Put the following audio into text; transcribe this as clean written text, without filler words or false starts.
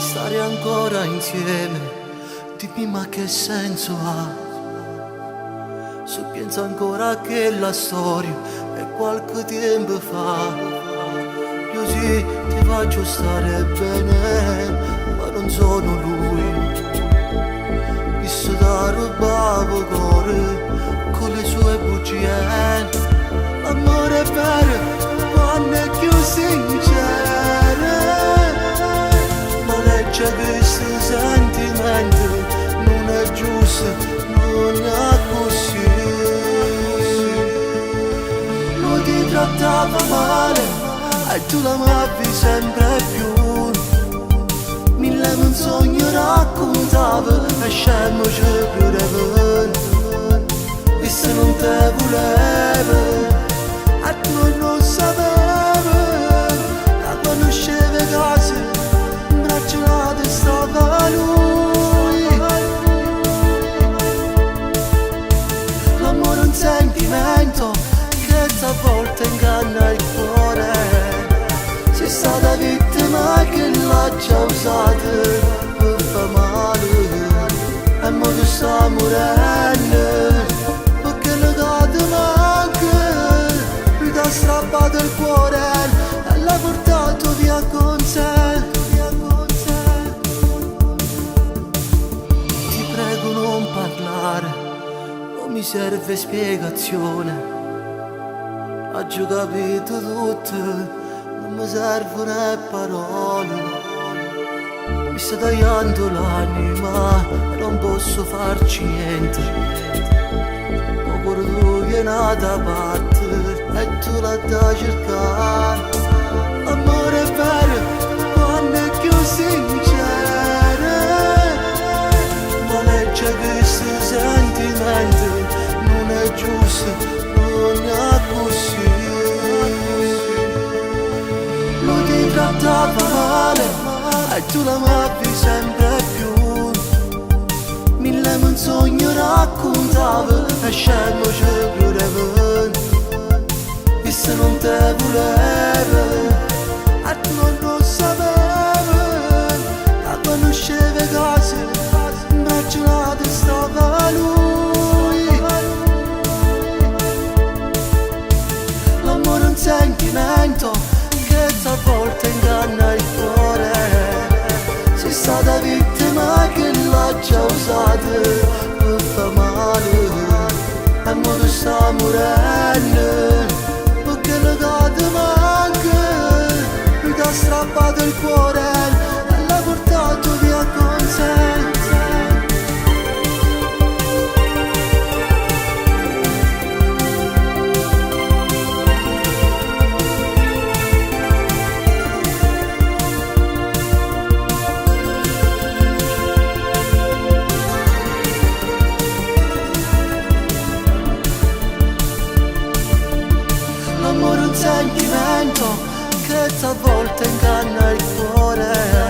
stare ancora insieme, dimmi ma che senso ha? Se penso ancora che la storia è qualche tempo fa. Io sì, ti faccio stare bene, ma non sono lui. Visto da rubavo cuore con le sue bugie. L'amore è vero quando è più sincero, ma legge questo sentimento non è giusto, non è così. Lui ti trattava male e tu l'amavi sempre più. Mille menzogne raccontava e scemo ci credeva. E se non te voleva e tu non sapevi, la conosceva casa, in bracciolata stava lui. L'amore è un sentimento che a volte inganna il cuore. Sei stata vittima che l'ha già usata per far male, e mo tu sta morendo perché le date manca. Lui t'ha strappato il cuore e l'ha portato via con sé. Ti prego non parlare, non mi serve spiegazione. Ho già capito tutto, non mi servono parole. Mi sta tagliando l'anima e non posso farci niente. Ma cuore tu vieni da parte e tu la da cercare. L'amore è vero quando è più sincero, ma legge questo sentimento non è giusto, non è così. Lui ti trattava male e tu l'amavi sempre più. Mille menzogne raccontava e scemo ci credeva. E se non te voleva e tu non sapevi, la conosceva casa, in bracciolata stava lui. L'amore è un sentimento che a volte inganna il cuore. Sei stata vittima che l'ha già usata per far male, e mo tu sta morendo perché le date manca. Lui t'ha strappato il cuore e l'ha portato via con sé. L'amore è un sentimento che a volte inganna il cuore.